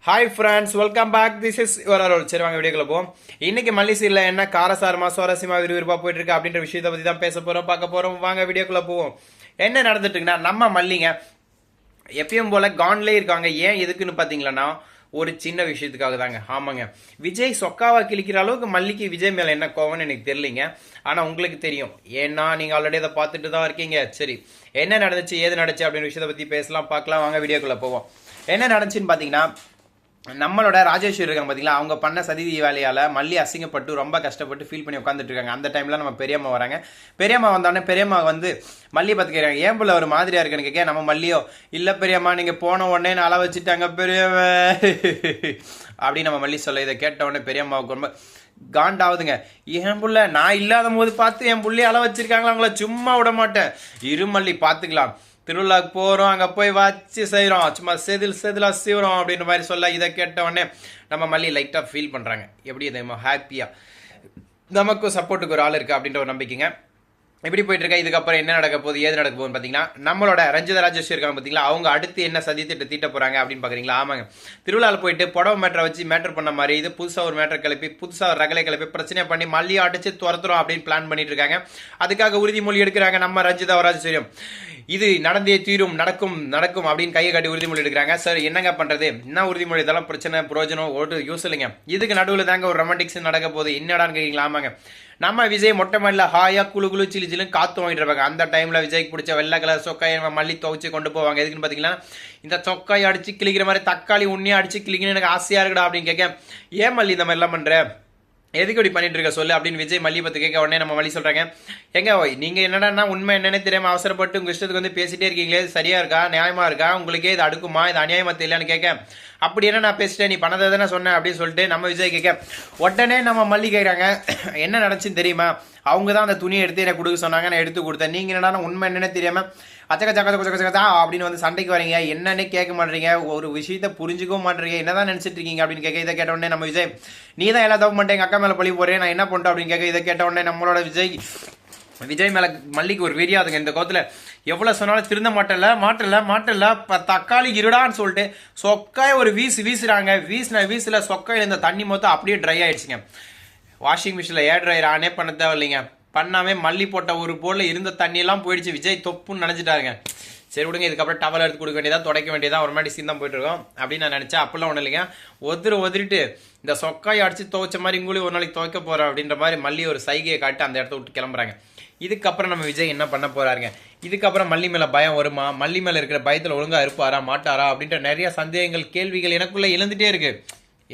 Hi friends, welcome back. This is your Arul. சரி, வாங்க வீடியோக்குள்ள போவோம். இன்னைக்கு மல்லிசீரில் என்ன காரசாரமா சுவாரஸ்யமா விறுவிறுப்பா போயிட்டு இருக்கு அப்படின்ற விஷயத்தை பத்தி தான் பேச போறோம், பார்க்க போறோம். வாங்க வீடியோக்குள்ள போவோம். என்ன நடந்துட்டு இருக்குன்னா, நம்ம மல்லிங்க எப்பயும் போல கான்லே இருக்காங்க. ஏன் எதுக்குன்னு பாத்தீங்களன்னா, ஒரு சின்ன விஷயத்துக்காக தாங்க. ஆமாங்க, விஜய் சொக்காவா கிழிக்கிற அளவுக்கு மல்லிக்கு விஜய் மேல என்ன கோவம்னு எனக்கு தெரியலங்க. ஆனா உங்களுக்கு தெரியும், ஏன்னா நீங்க ஆல்ரெடி அதை பார்த்துட்டு தான் இருக்கீங்க. சரி, என்ன நடந்துச்சு, ஏது நடந்துச்சு அப்படின்ற விஷயத்தை பத்தி பேசலாம், பார்க்கலாம். வாங்க வீடியோக்குள்ள போவோம். என்ன நடந்துச்சுன்னு பாத்தீங்கன்னா, நம்மளோட ராஜேஸ்வரி இருக்காங்க பார்த்தீங்களா, அவங்க பண்ண சதி வேலையால் மல்லி அசிங்கப்பட்டு ரொம்ப கஷ்டப்பட்டு ஃபீல் பண்ணி உட்காந்துட்டு இருக்காங்க. அந்த டைமில் நம்ம பெரியம்மா வராங்க. பெரியம்மா வந்தோடனே பெரியம்மா வந்து மல்லி பார்த்து கேட்குறாங்க, ஏன் பிள்ளை ஒரு மாதிரியா இருக்குன்னு கேட்க, நம்ம மல்லியோ இல்லை பெரியம்மா, நீங்கள் போன உடனே நான் அள வச்சுட்டாங்க பெரியவ அப்படின்னு நம்ம மல்லி சொல்ல, இதை கேட்ட உடனே பெரியம்மாவுக்கு ரொம்ப காண்டாவதுங்க. என் புள்ள நான் இல்லாத போது பார்த்து என் புள்ளைய அள வச்சிருக்காங்களா, அவங்கள சும்மா விட மாட்டேன், இருமல்லி பார்த்துக்கலாம், திருவிழாக்கு போகிறோம், அங்கே போய் வச்சு செய்கிறோம், சும்மா செதிலாக செய்கிறோம் அப்படின்ற மாதிரி சொல்ல, இதை கேட்ட உடனே நம்ம மல்லி லைட்டாக ஃபீல் பண்ணுறாங்க. எப்படி தெரியுமா, ஹாப்பியாக நமக்கும் சப்போர்ட்டுக்கு ஒரு ஆள் இருக்குது அப்படின்ற ஒரு நம்பிக்கைங்க. எப்படி போயிட்டு இருக்கா, இதுக்கப்புறம் என்ன நடக்க போகுது, ஏது நடக்க போகுதுன்னு பார்த்தீங்கன்னா, நம்மளோட ரஞ்சிதா ராஜேஸ்வரி இருக்காங்க பார்த்தீங்களா, அவங்க அடுத்து என்ன சதித்திட்டு தீட்ட போகிறாங்க அப்படின்னு பார்க்குறீங்களா. ஆமாங்க, திருவிழாவில் போயிட்டு புடவை மேட்டரை வச்சு மேட்டர் பண்ண மாதிரி இது புதுசாக ஒரு மேட்டர் கிளப்பி, புதுசாக ஒரு ரகலை கிளப்பி பிரச்சனை பண்ணி மல்லியை அடிச்சு துரத்துறோம் அப்படின்னு பிளான் பண்ணிட்டு இருக்காங்க. அதுக்காக உறுதிமொழி எடுக்கிறாங்க நம்ம ரஞ்சிதா ராஜேஸ்வரியும். இது நடந்தே தீரும், நடக்கும் நடக்கும் அப்படின்னு கையை காட்டி உறுதிமொழி எடுக்கிறாங்க. சார் என்னங்க பண்றது, என்ன உறுதிமொழி, இதெல்லாம் பிரச்சனை பிரயோஜனம் ஒரு யூஸ் இல்லைங்க. இதுக்கு நடுவில் தாங்க ஒரு ரொமான்டிக்ஸ் நடக்க போகுது. என்னடான்னு கேட்கலாம். ஆமாங்க, நம்ம விஜய் மொட்டை மாடியில் ஹாயா குழு குழு சிலு சிலுன்னு காத்து வாங்கிட்டு இருப்பாங்க. அந்த டைம்ல விஜய்க்கு பிடிச்ச வெள்ளை கலர் சொக்காயை மல்லி துவைச்சு கொண்டு போவாங்க. எதுக்குன்னு பாத்தீங்கன்னா, இந்த சொக்காயை அடிச்சு கிளிக்கிற மாதிரி தக்காளி உண்ணியா அடிச்சு கிளிக்கணும்னு எனக்கு ஆசையா இருக்குடா அப்படின்னு கேட்க, ஏன் மல்லி இந்த மாதிரி எல்லாம் பண்ற, எதுக்கு இப்படி பண்ணிட்டு இருக்க சொல்லு அப்படின்னு விஜய் மல்லி பத்து கேட்க உடனே நம்ம மல்லி சொல்றாங்க, எங்க நீங்க என்னடா உண்மை என்னன்னு தெரியாம அவசரப்பட்டு உங்க இஷ்டத்துக்கு வந்து பேசிட்டே இருக்கீங்களே, சரியா இருக்கா, நியாயமா இருக்கா, உங்களுக்கே இது அடுக்குமா, இது அநியாயமா தெரியலன்னு கேட்க, அப்படி என்ன நான் பேசிட்டேன், நீ பண்ணதை தானே சொன்னேன் அப்படின்னு சொல்லிட்டு நம்ம விஜய் கேட்க, உடனே நம்ம மல்லி கேட்குறாங்க, என்ன நடந்துச்சுன்னு தெரியுமா, அவங்க தான் அந்த துணியை எடுத்து எனக்கு கொடுக்க சொன்னாங்க, நான் எடுத்து கொடுத்தேன், நீங்க என்னடா உண்மை என்னன்னு தெரியாம அச்சக்க சக்க சக்க சக்கதா அப்படின்னு வந்து சண்டைக்கு வரீங்க, என்னன்னு கேட்க மாட்டீங்க, ஒரு விஷயத்த புரிஞ்சுக்கவும் மாட்டீங்க, என்னதான் நினைச்சிட்டு இருக்கீங்க அப்படின்னு கேட்க, இதை கேட்ட உடனே நம்ம விஜய், நீ தான் எல்லா தப்பு பண்ணிட்டேன், எங்க அக்கா மேல பழி போறேன், நான் என்ன பண்ணிட்டேன் அப்படின்னு கேட்க, இதை கேட்ட உடனே நம்மளோட விஜய் மேல மல்லிக்கு ஒரு வெறியாதுங்க. இந்த கோத்துல எவ்வளவு சொன்னாலும் திருந்த மாட்டல தக்காளி இருடான்னு சொல்லிட்டு சொக்காய ஒரு வீசுறாங்க. வீசுல சொக்காயில இந்த தண்ணி மொத்தம் அப்படியே ட்ரை ஆயிடுச்சுங்க. வாஷிங் மிஷின்ல ஏர் ட்ரையர் ஆனே பண்ண தேவையில்லைங்க, பண்ணாமே மல்லி போட்ட ஒரு போல இருந்த தண்ணி எல்லாம் போயிடுச்சு. விஜய் தொப்புன்னு நினைச்சிட்டாருங்க. சரி விடுங்க, இதுக்கப்புறம் டவல் எடுத்து கொடுக்க வேண்டியதா, துடைக்க வேண்டியதா, ஒரு மாதிரி சீன் தான் போயிட்டு இருக்கோம் அப்படின்னு நான் நினைச்சேன். அப்பெல்லாம் ஒன்றும் இல்லைங்க, ஒதுரிட்டு இந்த சொக்காயை அடிச்சு துவைச்ச மாதிரி இங்கேயும் ஒரு நாளைக்கு துவைக்க போறோம் அப்படின்ற மாதிரி மல்லி ஒரு சைகையை காட்டி அந்த இடத்த விட்டு கிளம்புறாங்க. இதுக்கப்புறம் நம்ம விஜய் என்ன பண்ண போறாருங்க, இதுக்கப்புறம் மல்லி மேல பயம் வருமா, மல்லி மேல இருக்கிற பயத்துல ஒழுங்கா இருப்பாரா மாட்டாரா அப்படின்ற நிறைய சந்தேகங்கள் கேள்விகள் எனக்குள்ள எழுந்துட்டே இருக்கு.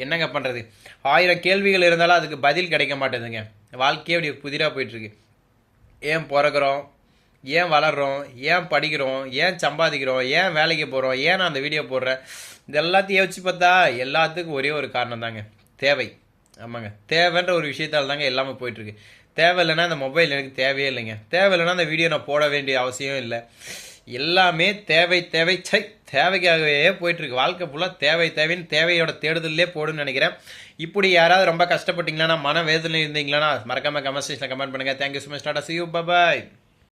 என்னங்க பண்றது, 1000 கேள்விகள் இருந்தாலும் அதுக்கு பதில் கிடைக்க மாட்டேதுங்க. வாழ்க்கையே அப்படி புதிரா போயிட்டு இருக்கு. ஏன் பிறகுறோம், ஏன் வளர்றோம், ஏன் படிக்கிறோம், ஏன் சம்பாதிக்கிறோம், ஏன் வேலைக்கு போகிறோம், ஏன் நான் அந்த வீடியோ போடுறேன், இது எல்லாத்தையும் யோசிச்சு பார்த்தா எல்லாத்துக்கும் ஒரே ஒரு காரணம் தாங்க, தேவை. ஆமாங்க, தேவைன்ற ஒரு விஷயத்தால் தாங்க எல்லாமே போயிட்டுருக்கு. தேவை இல்லைன்னா அந்த மொபைல் எனக்கு தேவையே இல்லைங்க, தேவை இல்லைன்னா அந்த வீடியோ நான் போட வேண்டிய அவசியம் இல்லை. எல்லாமே தேவை தேவைக்காகவே போயிட்டுருக்கு. வாழ்க்கை ஃபுல்லாக தேவைன்னு தேவையோட தேடுதலே போடுன்னு நினைக்கிறேன். இப்படி யாராவது ரொம்ப கஷ்டப்பட்டீங்களா, மன வேதனை இருந்தீங்களா, மறக்காம கமெண்ட் செக்ஷனில் கமெண்ட் பண்ணுங்கள். Thank you so much. Tata, see you, bye bye.